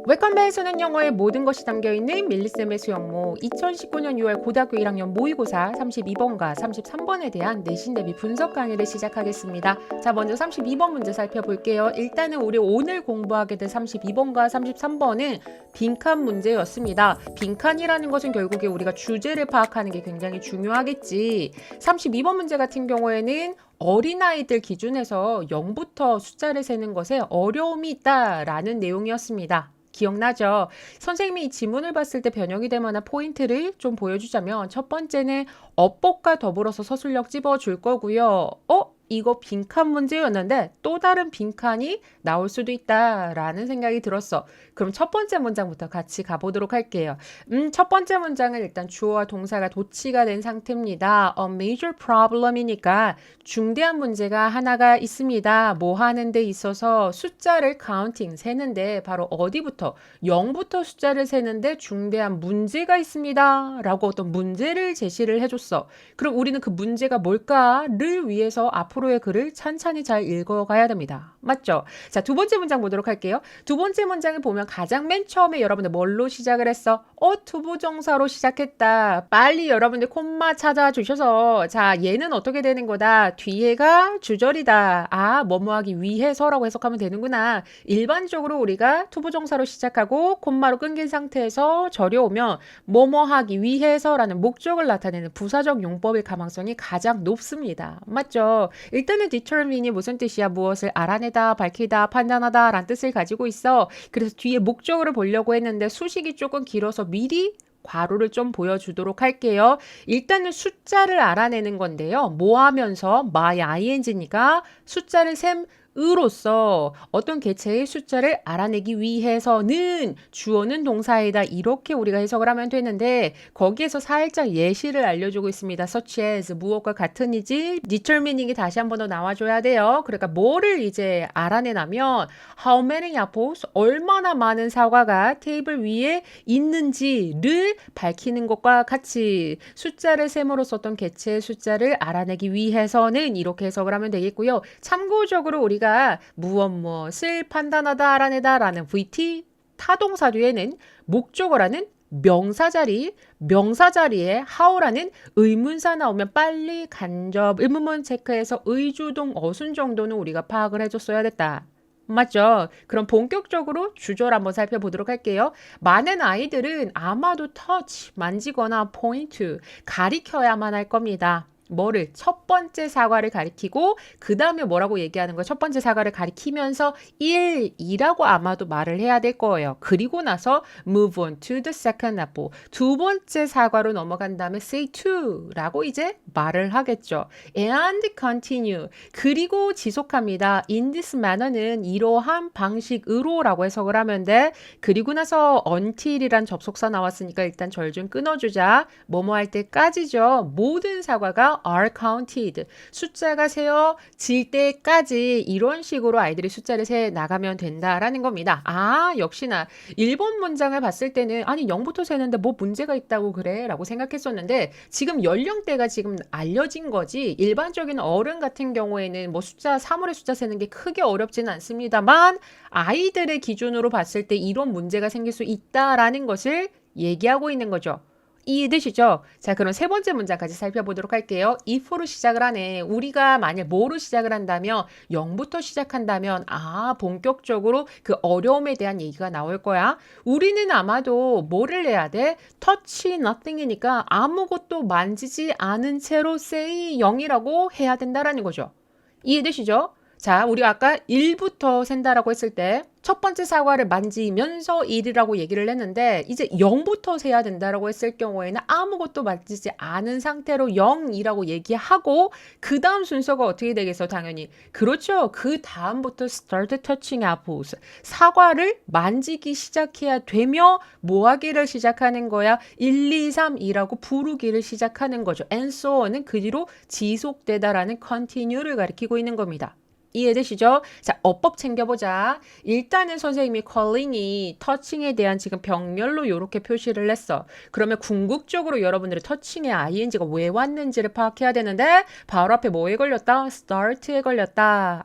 웹컴배에서는 영어의 모든 것이 담겨있는 밀리쌤의 수영모 2019년 6월 고등학교 1학년 모의고사 32번과 33번에 대한 내신 대비 분석 강의를 시작하겠습니다. 자, 먼저 32번 문제 살펴볼게요. 일단은 우리 오늘 공부하게 될 32번과 33번은 빈칸 문제였습니다. 빈칸이라는 것은 결국에 우리가 주제를 파악하는 게 굉장히 중요하겠지. 32번 문제 같은 경우에는 어린아이들 기준에서 0부터 숫자를 세는 것에 어려움이 있다라는 내용이었습니다. 기억나죠? 선생님이 이 지문을 봤을 때 변형이 될 만한 포인트를 좀 보여주자면 첫 번째는 어법과 더불어서 서술력 집어줄 거고요. 이거 빈칸 문제였는데 또 다른 빈칸이 나올 수도 있다라는 생각이 들었어. 그럼 첫 번째 문장부터 같이 가보도록 할게요. 첫 번째 문장은 일단 주어와 동사가 도치가 된 상태입니다. A major problem이니까 중대한 문제가 하나가 있습니다. 뭐 하는 데 있어서 숫자를 counting, 세는데 바로 어디부터? 0부터 숫자를 세는데 중대한 문제가 있습니다. 라고 어떤 문제를 제시를 해줬어. 그럼 우리는 그 문제가 뭘까를 위해서 앞으로의 글을 찬찬히 잘 읽어가야 됩니다. 맞죠? 자, 두 번째 문장 보도록 할게요. 두 번째 문장을 보면 가장 맨 처음에 여러분들 뭘로 시작을 했어? 투부정사로 시작했다. 빨리 여러분들 콤마 찾아주셔서 자, 얘는 어떻게 되는 거다? 뒤에가 주절이다. 뭐뭐하기 위해서라고 해석하면 되는구나. 일반적으로 우리가 투부정사로 시작하고 콤마로 끊긴 상태에서 절여오면 뭐뭐하기 위해서라는 목적을 나타내는 부사적 용법일 가망성이 가장 높습니다. 맞죠? 일단은 determine이 무슨 뜻이야? 무엇을 알아내다, 밝히다, 판단하다 라는 뜻을 가지고 있어. 그래서 뒤에 목적어를 보려고 했는데 수식이 조금 길어서 미리 괄호를 좀 보여주도록 할게요. 일단은 숫자를 알아내는 건데요. 뭐 하면서? my ing니까 숫자를 으로써 어떤 개체의 숫자를 알아내기 위해서는 주어는 동사이다. 이렇게 우리가 해석을 하면 되는데 거기에서 살짝 예시를 알려주고 있습니다. such as 무엇과 같은이지 determining이 다시 한 번 더 나와줘야 돼요. 그러니까 뭐를 이제 알아내냐면 how many apples 얼마나 많은 사과가 테이블 위에 있는지를 밝히는 것과 같이 숫자를 셈으로써 어떤 개체의 숫자를 알아내기 위해서는 이렇게 해석을 하면 되겠고요. 참고적으로 우리가 무엇을 판단하다, 알아내다 라는 VT 타동사 뒤에는 목적어라는 명사 자리에 how라는 의문사 나오면 빨리 간접 의문문 체크해서 의주동 어순 정도는 우리가 파악을 해줬어야 됐다. 맞죠? 그럼 본격적으로 주절 한번 살펴보도록 할게요. 많은 아이들은 아마도 터치, 만지거나 포인트, 가리켜야만 할 겁니다. 뭐를? 첫 번째 사과를 가리키고 그 다음에 뭐라고 얘기하는 거야? 첫 번째 사과를 가리키면서 2라고 아마도 말을 해야 될 거예요. 그리고 나서 move on to the second apple. 두 번째 사과로 넘어간 다음에 say to라고 이제 말을 하겠죠. and continue. 그리고 지속합니다. in this manner는 이러한 방식으로라고 해석을 하면 돼. 그리고 나서 until이란 접속사 나왔으니까 일단 절 좀 끊어주자. 뭐뭐 할 때까지죠. 모든 사과가 are counted. 숫자가 세어질 때까지 이런 식으로 아이들이 숫자를 세 나가면 된다라는 겁니다. 역시나 1번 문장을 봤을 때는 아니 0부터 세는데 뭐 문제가 있다고 그래? 라고 생각했었는데 지금 연령대가 지금 알려진 거지. 일반적인 어른 같은 경우에는 뭐 숫자, 사물의 숫자 세는 게 크게 어렵지는 않습니다만 아이들의 기준으로 봤을 때 이런 문제가 생길 수 있다라는 것을 얘기하고 있는 거죠. 이해되시죠? 자, 그럼 세 번째 문장까지 살펴보도록 할게요. if로 시작을 하네. 우리가 만약 뭐로 시작을 한다면 0부터 시작한다면 본격적으로 그 어려움에 대한 얘기가 나올 거야. 우리는 아마도 뭐를 해야 돼? touch nothing이니까 아무것도 만지지 않은 채로 say 0이라고 해야 된다라는 거죠. 이해되시죠? 자, 우리 아까 1부터 센다라고 했을 때 첫 번째 사과를 만지면서 1이라고 얘기를 했는데 이제 0부터 세야 된다라고 했을 경우에는 아무것도 만지지 않은 상태로 0이라고 얘기하고 그 다음 순서가 어떻게 되겠어? 당연히. 그렇죠. 그 다음부터 start touching apples. 사과를 만지기 시작해야 되며 뭐 하기를 시작하는 거야? 1, 2, 3, 2라고 부르기를 시작하는 거죠. and so on은 그 뒤로 지속되다라는 continue를 가리키고 있는 겁니다. 이해되시죠? 자, 어법 챙겨보자. 일단은 선생님이 calling이 터칭에 대한 지금 병렬로 이렇게 표시를 했어. 그러면 궁극적으로 여러분들이 터칭의 ing가 왜 왔는지를 파악해야 되는데 바로 앞에 뭐에 걸렸다? start에 걸렸다.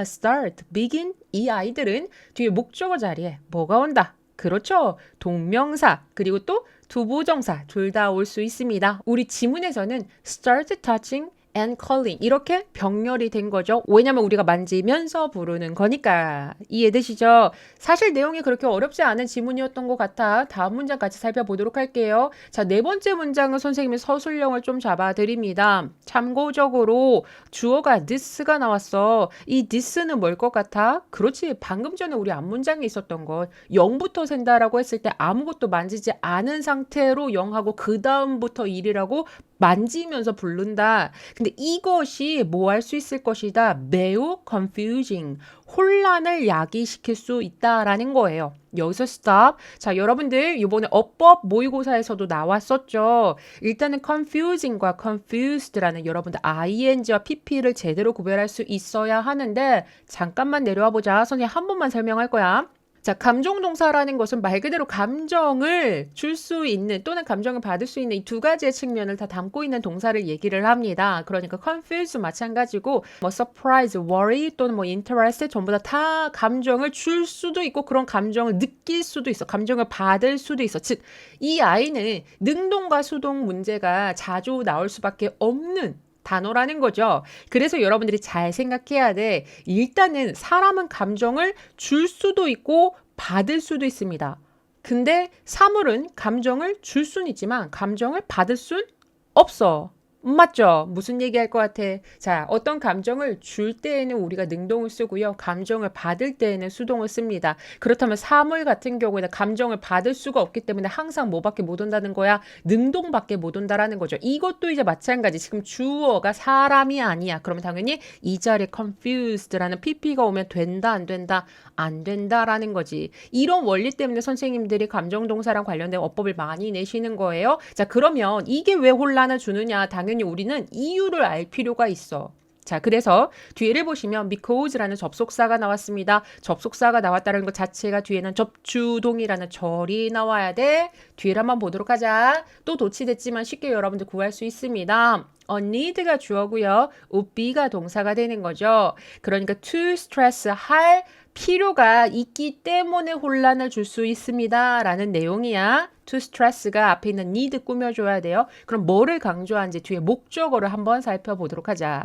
start, begin. 이 아이들은 뒤에 목적어 자리에 뭐가 온다? 그렇죠. 동명사 그리고 또 투부정사 둘 다 올 수 있습니다. 우리 지문에서는 start touching and calling 이렇게 병렬이 된 거죠. 왜냐면 우리가 만지면서 부르는 거니까. 이해되시죠? 사실 내용이 그렇게 어렵지 않은 지문이었던 것 같아. 다음 문장 같이 살펴보도록 할게요. 자, 네 번째 문장은 선생님이 서술형을 좀 잡아드립니다. 참고적으로 주어가 this가 나왔어. 이 this는 뭘 것 같아? 그렇지. 방금 전에 우리 앞문장에 있었던 것. 0부터 센다라고 했을 때 아무것도 만지지 않은 상태로 0하고 그 다음부터 1이라고 만지면서 부른다. 근데 이것이 뭐 할 수 있을 것이다. 매우 confusing. 혼란을 야기시킬 수 있다라는 거예요. 여기서 stop. 자, 여러분들 이번에 어법 모의고사에서도 나왔었죠. 일단은 confusing과 confused라는 여러분들 ing와 pp를 제대로 구별할 수 있어야 하는데 잠깐만 내려와 보자. 선생님 한 번만 설명할 거야. 자, 감정동사라는 것은 말 그대로 감정을 줄 수 있는 또는 감정을 받을 수 있는 이 두 가지의 측면을 다 담고 있는 동사를 얘기를 합니다. 그러니까 confuse 마찬가지고 뭐 surprise, worry 또는 뭐 interest 전부 다 감정을 줄 수도 있고 그런 감정을 느낄 수도 있어. 감정을 받을 수도 있어. 즉, 이 아이는 능동과 수동 문제가 자주 나올 수밖에 없는 단어라는 거죠. 그래서 여러분들이 잘 생각해야 돼. 일단은 사람은 감정을 줄 수도 있고 받을 수도 있습니다. 근데 사물은 감정을 줄 수는 있지만 감정을 받을 순 없어. 맞죠? 무슨 얘기할 것 같아? 자, 어떤 감정을 줄 때에는 우리가 능동을 쓰고요. 감정을 받을 때에는 수동을 씁니다. 그렇다면 사물 같은 경우에는 감정을 받을 수가 없기 때문에 항상 뭐밖에 못 온다는 거야? 능동밖에 못 온다라는 거죠. 이것도 이제 마찬가지. 지금 주어가 사람이 아니야. 그러면 당연히 이 자리에 confused라는 pp가 오면 된다, 안 된다? 안 된다라는 거지. 이런 원리 때문에 선생님들이 감정동사랑 관련된 어법을 많이 내시는 거예요. 자, 그러면 이게 왜 혼란을 주느냐? 당연히 우리는 이유를 알 필요가 있어. 자, 그래서 뒤를 보시면 because라는 접속사가 나왔습니다. 접속사가 나왔다는 것 자체가 뒤에는 접주동이라는 절이 나와야 돼. 뒤를 한번 보도록 하자. 또 도치됐지만 쉽게 여러분들 구할 수 있습니다. need가 주어고요. would be가 동사가 되는 거죠. 그러니까 to stress 할 필요가 있기 때문에 혼란을 줄 수 있습니다. 라는 내용이야. to stress가 앞에 있는 need 꾸며줘야 돼요. 그럼 뭐를 강조하는지 뒤에 목적어를 한번 살펴보도록 하자.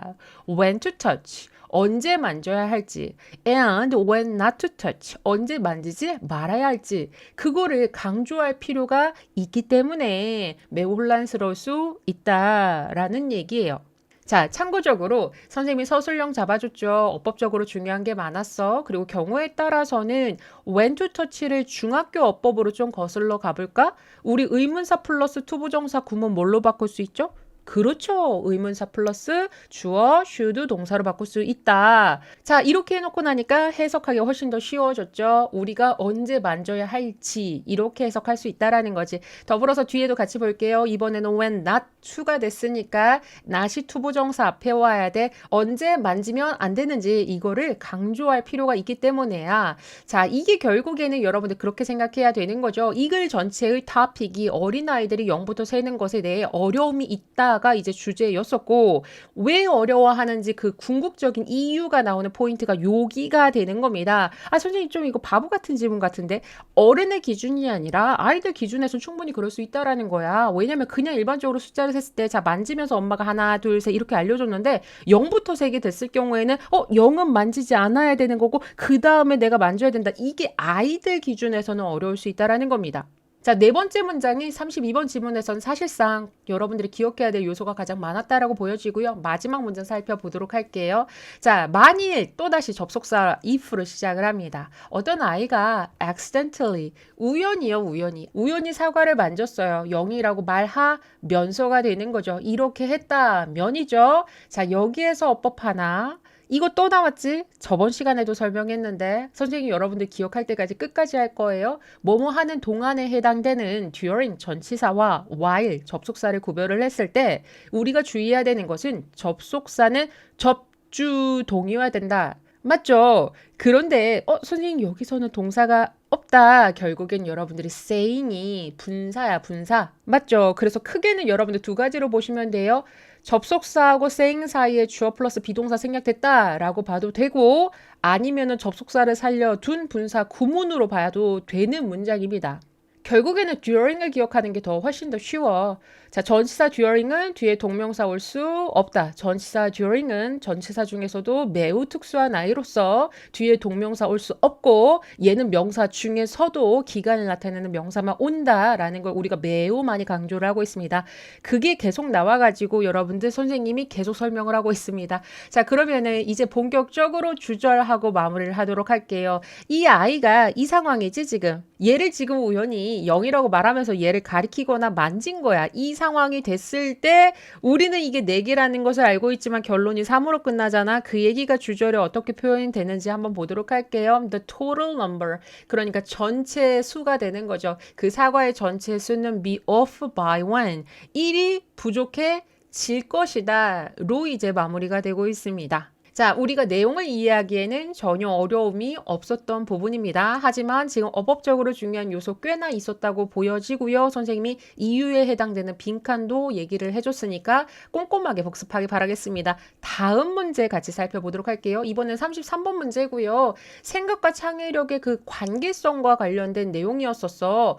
when to touch. 언제 만져야 할지. and when not to touch. 언제 만지지 말아야 할지. 그거를 강조할 필요가 있기 때문에 매우 혼란스러울 수 있다라는 얘기예요. 자, 참고적으로 선생님이 서술형 잡아줬죠. 어법적으로 중요한 게 많았어. 그리고 경우에 따라서는 when to touch를 중학교 어법으로 좀 거슬러 가볼까? 우리 의문사 플러스 투부정사 구문 뭘로 바꿀 수 있죠? 그렇죠. 의문사 플러스 주어, should 동사로 바꿀 수 있다. 자, 이렇게 해놓고 나니까 해석하기 훨씬 더 쉬워졌죠. 우리가 언제 만져야 할지 이렇게 해석할 수 있다라는 거지. 더불어서 뒤에도 같이 볼게요. 이번에는 when not 추가됐으니까 not이 투부정사 앞에 와야 돼. 언제 만지면 안 되는지 이거를 강조할 필요가 있기 때문에야. 자, 이게 결국에는 여러분들 그렇게 생각해야 되는 거죠. 이 글 전체의 토픽이 어린아이들이 0부터 세는 것에 대해 어려움이 있다. 가 이제 주제였었고 왜 어려워하는지 그 궁극적인 이유가 나오는 포인트가 여기가 되는 겁니다. 아, 선생님 좀 이거 바보 같은 질문 같은데 어른의 기준이 아니라 아이들 기준에서 충분히 그럴 수 있다라는 거야. 왜냐면 그냥 일반적으로 숫자를 셌을 때 자 만지면서 엄마가 하나 둘 셋 이렇게 알려줬는데 0부터 세게 됐을 경우에는 0은 만지지 않아야 되는 거고 그 다음에 내가 만져야 된다. 이게 아이들 기준에서는 어려울 수 있다라는 겁니다. 자, 네 번째 문장이 32번 지문에서는 사실상 여러분들이 기억해야 될 요소가 가장 많았다라고 보여지고요. 마지막 문장 살펴보도록 할게요. 자, 만일 또다시 접속사 if를 시작을 합니다. 어떤 아이가 accidentally, 우연히 사과를 만졌어요. 0이라고 말하면서가 되는 거죠. 이렇게 했다면이죠. 자, 여기에서 어법 하나. 이거 또 나왔지? 저번 시간에도 설명했는데 선생님이 여러분들 기억할 때까지 끝까지 할 거예요. 뭐뭐 하는 동안에 해당되는 during 전치사와 while 접속사를 구별을 했을 때 우리가 주의해야 되는 것은 접속사는 접주동이어야 된다. 맞죠? 그런데 선생님 여기서는 동사가 없다. 결국엔 여러분들이 saying이 분사야, 분사. 맞죠? 그래서 크게는 여러분들 두 가지로 보시면 돼요. 접속사하고 saying 사이에 주어 플러스 비동사 생략됐다라고 봐도 되고 아니면은 접속사를 살려둔 분사 구문으로 봐도 되는 문장입니다. 결국에는 during을 기억하는 게 더 훨씬 더 쉬워. 자, 전치사 during은 뒤에 동명사 올 수 없다. 전치사 during은 전치사 중에서도 매우 특수한 아이로서 뒤에 동명사 올 수 없고 얘는 명사 중에서도 기간을 나타내는 명사만 온다라는 걸 우리가 매우 많이 강조를 하고 있습니다. 그게 계속 나와가지고 여러분들 선생님이 계속 설명을 하고 있습니다. 자, 그러면은 이제 본격적으로 주절하고 마무리를 하도록 할게요. 이 아이가 이 상황이지 지금. 얘를 지금 우연히 0이라고 말하면서 얘를 가리키거나 만진 거야. 이 상황이 됐을 때 우리는 이게 4개라는 것을 알고 있지만 결론이 3으로 끝나잖아. 그 얘기가 주절에 어떻게 표현이 되는지 한번 보도록 할게요. The total number. 그러니까 전체 수가 되는 거죠. 그 사과의 전체 수는 be off by 1. 1이 부족해질 것이다. 로 이제 마무리가 되고 있습니다. 자, 우리가 내용을 이해하기에는 전혀 어려움이 없었던 부분입니다. 하지만 지금 어법적으로 중요한 요소 꽤나 있었다고 보여지고요. 선생님이 이유에 해당되는 빈칸도 얘기를 해줬으니까 꼼꼼하게 복습하기 바라겠습니다. 다음 문제 같이 살펴보도록 할게요. 이번엔 33번 문제고요. 생각과 창의력의 그 관계성과 관련된 내용이었었어.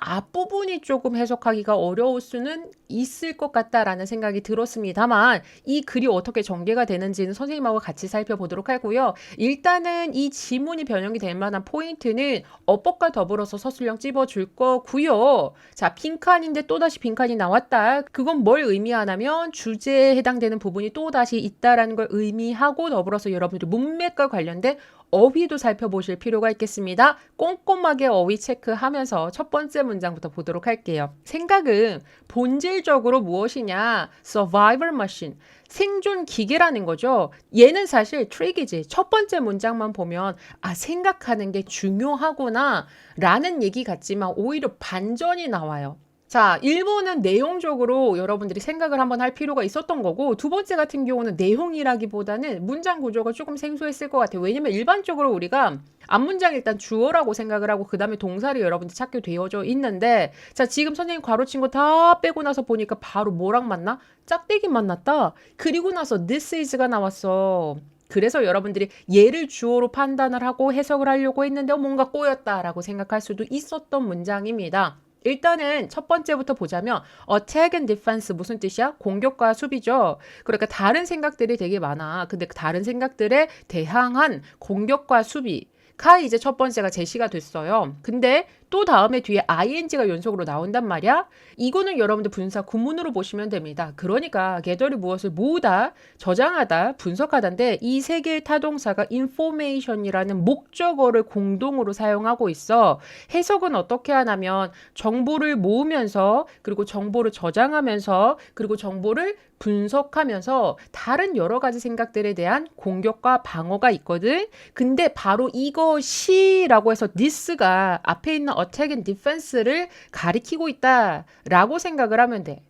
앞부분이 조금 해석하기가 어려울 수는 있을 것 같다라는 생각이 들었습니다만 이 글이 어떻게 전개가 되는지는 선생님하고 같이 살펴보도록 하고요. 일단은 이 지문이 변형이 될 만한 포인트는 어법과 더불어서 서술형 찝어줄 거고요. 자, 빈칸인데 또다시 빈칸이 나왔다. 그건 뭘 의미하냐면 주제에 해당되는 부분이 또다시 있다라는 걸 의미하고 더불어서 여러분들이 문맥과 관련된 어휘도 살펴보실 필요가 있겠습니다. 꼼꼼하게 어휘 체크하면서 첫 번째 문장부터 보도록 할게요. 생각은 본질적으로 무엇이냐? Survival machine. 생존 기계라는 거죠. 얘는 사실 트릭이지. 첫 번째 문장만 보면 생각하는 게 중요하구나 라는 얘기 같지만 오히려 반전이 나와요. 자, 1번은 내용적으로 여러분들이 생각을 한번 할 필요가 있었던 거고 두 번째 같은 경우는 내용이라기보다는 문장 구조가 조금 생소했을 것 같아요. 왜냐면 일반적으로 우리가 앞문장 일단 주어라고 생각을 하고 그 다음에 동사를 여러분들 찾게 되어져 있는데 자, 지금 선생님 가로친 거 다 빼고 나서 보니까 바로 뭐랑 만나? 짝대기 만났다. 그리고 나서 this is가 나왔어. 그래서 여러분들이 얘를 주어로 판단을 하고 해석을 하려고 했는데 뭔가 꼬였다라고 생각할 수도 있었던 문장입니다. 일단은 첫 번째부터 보자면 attack and defense 무슨 뜻이야? 공격과 수비죠. 그러니까 다른 생각들이 되게 많아. 근데 그 다른 생각들에 대항한 공격과 수비가 이제 첫 번째가 제시가 됐어요. 근데 또 다음에 뒤에 ing가 연속으로 나온단 말이야. 이거는 여러분들 분사 구문으로 보시면 됩니다. 그러니까 gather이 무엇을 모으다, 저장하다, 분석하다인데 이 세 개의 타동사가 information이라는 목적어를 공동으로 사용하고 있어. 해석은 어떻게 하냐면 정보를 모으면서 그리고 정보를 저장하면서 그리고 정보를 분석하면서 다른 여러 가지 생각들에 대한 공격과 방어가 있거든. 근데 바로 이것이라고 해서 this가 앞에 있는 attack and defense를 가리키고 있다라고 생각을 하면 돼.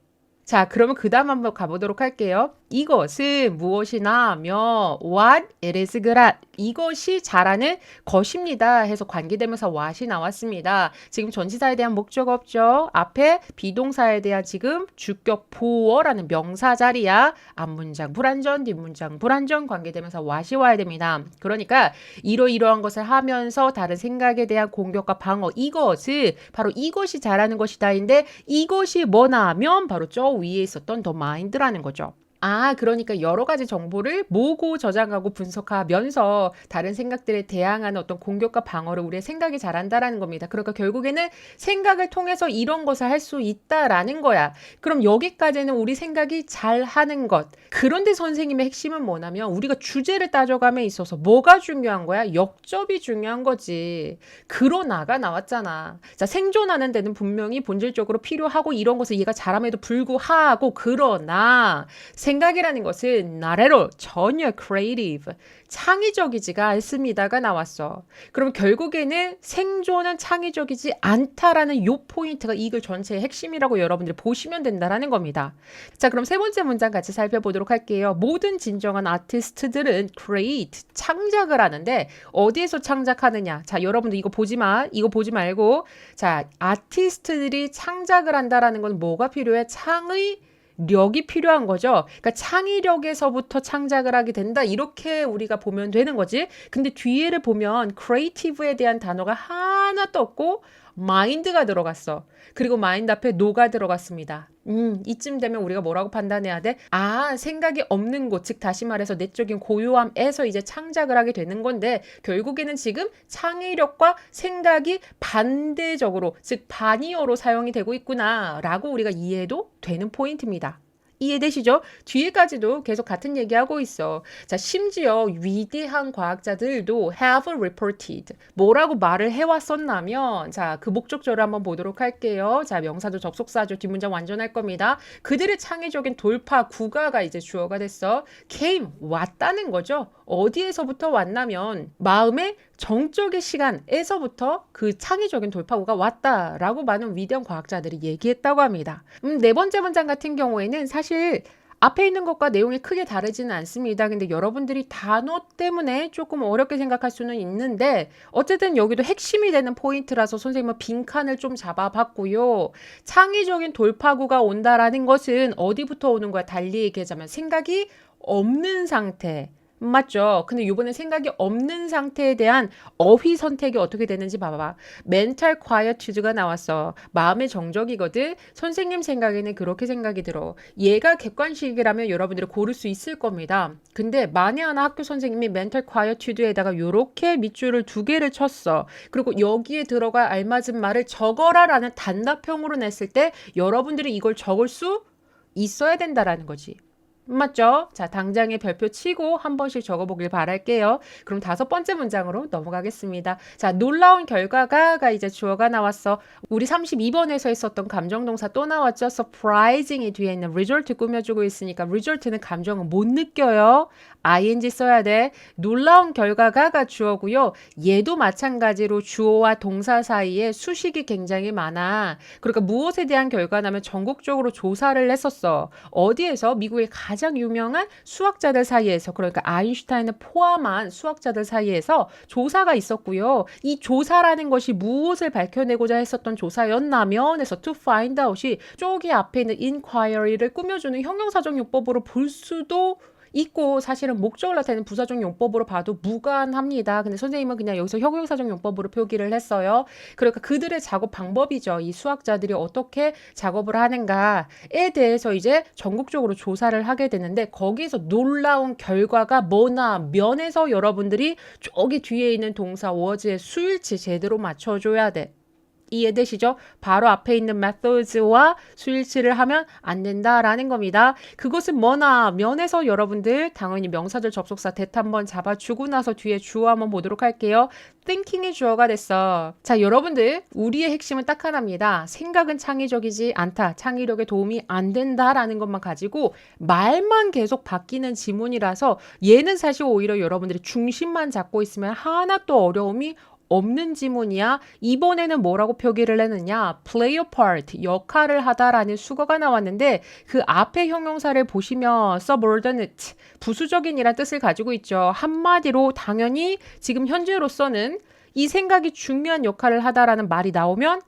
자, 그러면 그 다음 한번 가보도록 할게요. 이것은 무엇이냐며 what it is good. 이것이 잘하는 것입니다 해서 관계대명사 what이 나왔습니다. 지금 전치사에 대한 목적 없죠. 앞에 비동사에 대한 지금 주격 보어라는 명사 자리야. 앞문장 불완전, 뒷문장 불완전, 관계대명사 what이 와야 됩니다. 그러니까 이러이러한 것을 하면서 다른 생각에 대한 공격과 방어, 이것은 바로 이것이 잘하는 것이다인데 이것이 뭐냐면 바로 저 위에 있었던 the mind라는 거죠. 그러니까 여러 가지 정보를 모으고 저장하고 분석하면서 다른 생각들에 대항하는 어떤 공격과 방어를 우리의 생각이 잘한다라는 겁니다. 그러니까 결국에는 생각을 통해서 이런 것을 할 수 있다라는 거야. 그럼 여기까지는 우리 생각이 잘하는 것. 그런데 선생님의 핵심은 뭐냐면 우리가 주제를 따져감에 있어서 뭐가 중요한 거야? 역접이 중요한 거지. 그러나가 나왔잖아. 자, 생존하는 데는 분명히 본질적으로 필요하고 이런 것을 얘가 잘함에도 불구하고 그러나 생각이라는 것은 not at all, 전혀 creative, 창의적이지가 않습니다가 나왔어. 그럼 결국에는 생존은 창의적이지 않다라는 요 포인트가 이 글 전체의 핵심이라고 여러분들이 보시면 된다라는 겁니다. 자, 그럼 세 번째 문장 같이 살펴보도록 할게요. 모든 진정한 아티스트들은 create, 창작을 하는데 어디에서 창작하느냐? 자, 여러분들 이거 보지 마. 이거 보지 말고 자, 아티스트들이 창작을 한다라는 건 뭐가 필요해? 창의 력이 필요한 거죠. 그러니까 창의력에서부터 창작을 하게 된다. 이렇게 우리가 보면 되는 거지. 근데 뒤에를 보면 creative에 대한 단어가 하나도 없고 mind가 들어갔어. 그리고 mind 앞에 no가 들어갔습니다. 이쯤 되면 우리가 뭐라고 판단해야 돼? 아, 생각이 없는 곳, 즉 다시 말해서 내적인 고요함에서 이제 창작을 하게 되는 건데 결국에는 지금 창의력과 생각이 반대적으로, 즉 반이어로 사용이 되고 있구나라고 우리가 이해도 되는 포인트입니다. 이해되시죠? 뒤에까지도 계속 같은 얘기하고 있어. 자, 심지어 위대한 과학자들도 have reported. 뭐라고 말을 해왔었냐면, 자, 그 목적절을 한번 보도록 할게요. 자, 명사죠, 접속사죠, 뒷문장 완전할 겁니다. 그들의 창의적인 돌파 구가가 이제 주어가 됐어. came, 왔다는 거죠. 어디에서부터 왔냐면, 마음의 정적의 시간에서부터 그 창의적인 돌파구가 왔다라고 많은 위대한 과학자들이 얘기했다고 합니다. 네 번째 문장 같은 경우에는 사실 앞에 있는 것과 내용이 크게 다르지는 않습니다. 근데 여러분들이 단어 때문에 조금 어렵게 생각할 수는 있는데 어쨌든 여기도 핵심이 되는 포인트라서 선생님은 빈칸을 좀 잡아봤고요. 창의적인 돌파구가 온다라는 것은 어디부터 오는 거야? 달리 얘기하자면 생각이 없는 상태. 맞죠? 근데 이번에 생각이 없는 상태에 대한 어휘 선택이 어떻게 되는지 봐봐. mental quietude가 나왔어. 마음의 정적이거든. 선생님 생각에는 그렇게 생각이 들어. 얘가 객관식이라면 여러분들이 고를 수 있을 겁니다. 근데 만에 하나 학교 선생님이 mental quietude에다가 요렇게 밑줄을 2개를 쳤어. 그리고 여기에 들어가 알맞은 말을 적어라라는 단답형으로 냈을 때 여러분들이 이걸 적을 수 있어야 된다라는 거지. 맞죠? 자, 당장에 별표 치고 한 번씩 적어보길 바랄게요. 그럼 5번째 문장으로 넘어가겠습니다. 자, 놀라운 결과가 이제 주어가 나왔어. 우리 32번에서 했었던 감정동사 또 나왔죠? surprising이 뒤에 있는 result 꾸며주고 있으니까 result는 감정은 못 느껴요. ing 써야 돼. 놀라운 결과가 주어고요. 얘도 마찬가지로 주어와 동사 사이에 수식이 굉장히 많아. 그러니까 무엇에 대한 결과냐면 전국적으로 조사를 했었어. 어디에서? 미국의 가장 유명한 수학자들 사이에서, 그러니까 아인슈타인을 포함한 수학자들 사이에서 조사가 있었고요. 이 조사라는 것이 무엇을 밝혀내고자 했었던 조사였냐면 에서 to find out이 저기 앞에 있는 inquiry를 꾸며주는 형용사적 용법으로 볼 수도 있고 사실은 목적을 나타내는 부사적 용법으로 봐도 무관합니다. 근데 선생님은 그냥 여기서 형용사적 용법으로 표기를 했어요. 그러니까 그들의 작업 방법이죠. 이 수학자들이 어떻게 작업을 하는가에 대해서 이제 전국적으로 조사를 하게 되는데 거기에서 놀라운 결과가 뭐나 면에서 여러분들이 저기 뒤에 있는 동사 was의 수일치 제대로 맞춰줘야 돼. 이해되시죠? 바로 앞에 있는 methods와 수일치를 하면 안 된다라는 겁니다. 그것은 뭐나 면에서 여러분들 당연히 명사절 접속사 that 한번 잡아주고 나서 뒤에 주어 한번 보도록 할게요. thinking이 주어가 됐어. 자, 여러분들 우리의 핵심은 딱 하나입니다. 생각은 창의적이지 않다. 창의력에 도움이 안 된다라는 것만 가지고 말만 계속 바뀌는 지문이라서 얘는 사실 오히려 여러분들이 중심만 잡고 있으면 하나도 어려움이 없는 지문이야. 이번에는 뭐라고 표기를 했느냐? play a part, 역할을 하다라는 수거가 나왔는데 그 앞에 형용사를 보시면 subordinate, 부수적인이란 뜻을 가지고 있죠. 한마디로 당연히 지금 현재로서는 이 생각이 중요한 역할을 하다라는 말이 나오면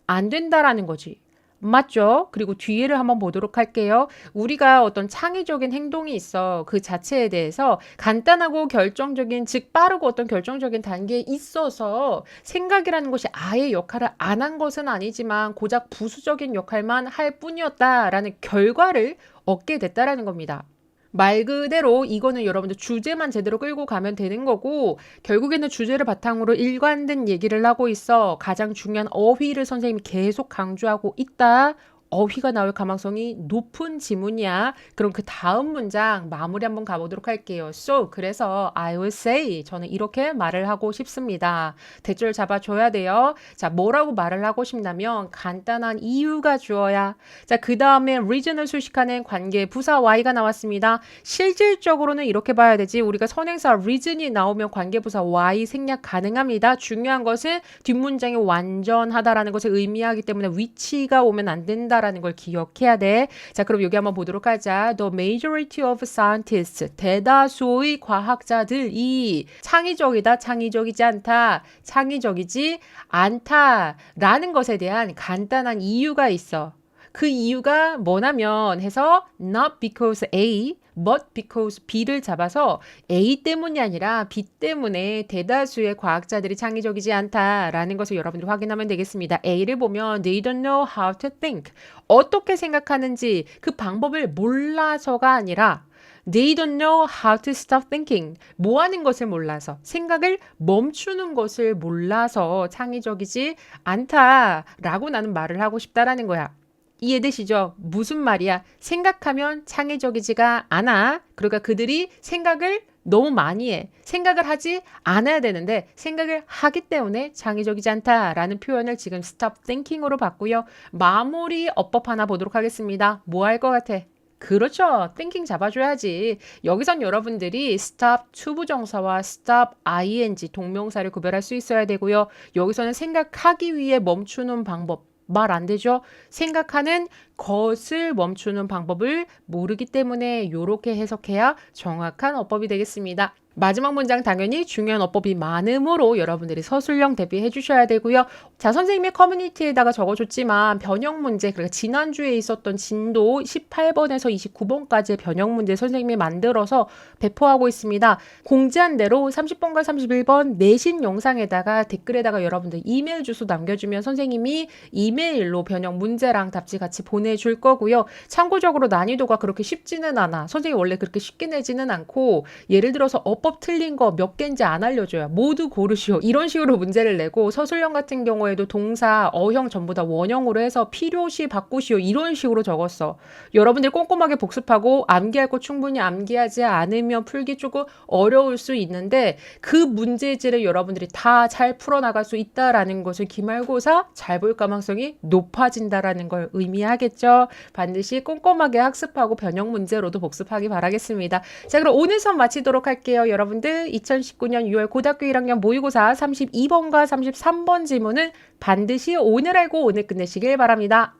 안 된다라는 거지. 맞죠? 그리고 뒤에를 한번 보도록 할게요. 우리가 어떤 창의적인 행동이 있어. 그 자체에 대해서 간단하고 결정적인, 즉 빠르고 어떤 결정적인 단계에 있어서 생각이라는 것이 아예 역할을 안 한 것은 아니지만 고작 부수적인 역할만 할 뿐이었다라는 결과를 얻게 됐다라는 겁니다. 말 그대로 이거는 여러분들 주제만 제대로 끌고 가면 되는 거고 결국에는 주제를 바탕으로 일관된 얘기를 하고 있어. 가장 중요한 어휘를 선생님이 계속 강조하고 있다. 어휘가 나올 가능성이 높은 지문이야. 그럼 그 다음 문장 마무리 한번 가보도록 할게요. So, 그래서 I will say, 저는 이렇게 말을 하고 싶습니다. 대절 잡아줘야 돼요. 자, 뭐라고 말을 하고 싶냐면 간단한 이유가 주어야. 자, 그 다음에 reason을 수식하는 관계 부사 y가 나왔습니다. 실질적으로는 이렇게 봐야 되지. 우리가 선행사 reason이 나오면 관계 부사 y 생략 가능합니다. 중요한 것은 뒷문장이 완전하다라는 것을 의미하기 때문에 위치가 오면 안 된다. 라는 걸 기억해야 돼. 자, 그럼 여기 한번 보도록 하자. The majority of scientists, 대다수의 과학자들이 창의적이다, 창의적이지 않다, 창의적이지 않다라는 것에 대한 간단한 이유가 있어. 그 이유가 뭐냐면 해서 not because A, but because B를 잡아서 A 때문이 아니라 B 때문에 대다수의 과학자들이 창의적이지 않다라는 것을 여러분들이 확인하면 되겠습니다. A를 보면 they don't know how to think. 어떻게 생각하는지 그 방법을 몰라서가 아니라 They don't know how to stop thinking. 뭐 하는 것을 몰라서, 생각을 멈추는 것을 몰라서 창의적이지 않다라고 나는 말을 하고 싶다라는 거야. 이해되시죠? 무슨 말이야? 생각하면 창의적이지가 않아. 그러니까 그들이 생각을 너무 많이 해. 생각을 하지 않아야 되는데 생각을 하기 때문에 창의적이지 않다라는 표현을 지금 stop thinking으로 봤고요. 마무리 어법 하나 보도록 하겠습니다. 뭐 할 것 같아? 그렇죠. thinking 잡아줘야지. 여기선 여러분들이 stop to 부정사와 stop ing 동명사를 구별할 수 있어야 되고요. 여기서는 생각하기 위해 멈추는 방법. 말 안 되죠? 생각하는 것을 멈추는 방법을 모르기 때문에 이렇게 해석해야 정확한 어법이 되겠습니다. 마지막 문장 당연히 중요한 어법이 많으므로 여러분들이 서술형 대비해 주셔야 되고요. 자, 선생님의 커뮤니티에다가 적어줬지만 변형 문제, 그러니까 지난주에 있었던 진도 18번에서 29번까지의 변형 문제 선생님이 만들어서 배포하고 있습니다. 공지한 대로 30번과 31번 내신 영상에다가 댓글에다가 여러분들 이메일 주소 남겨주면 선생님이 이메일로 변형 문제랑 답지 같이 보내줄 거고요. 참고적으로 난이도가 그렇게 쉽지는 않아. 선생님이 원래 그렇게 쉽게 내지는 않고 예를 들어서 어법 틀린 거 몇 개인지 안 알려줘요. 모두 고르시오. 이런 식으로 문제를 내고 서술형 같은 경우에도 동사, 어형 전부 다 원형으로 해서 필요시 바꾸시오. 이런 식으로 적었어. 여러분들 꼼꼼하게 복습하고 암기할 거 충분히 암기하지 않으면 풀기 조금 어려울 수 있는데 그 문제지를 여러분들이 다 잘 풀어나갈 수 있다라는 것을 기말고사 잘 볼 가능성이 높아진다라는 걸 의미하겠죠. 반드시 꼼꼼하게 학습하고 변형 문제로도 복습하기 바라겠습니다. 자, 그럼 오늘 수업 마치도록 할게요. 여러분들 2019년 6월 고등학교 1학년 모의고사 32번과 33번 지문은 반드시 오늘 알고 오늘 끝내시길 바랍니다.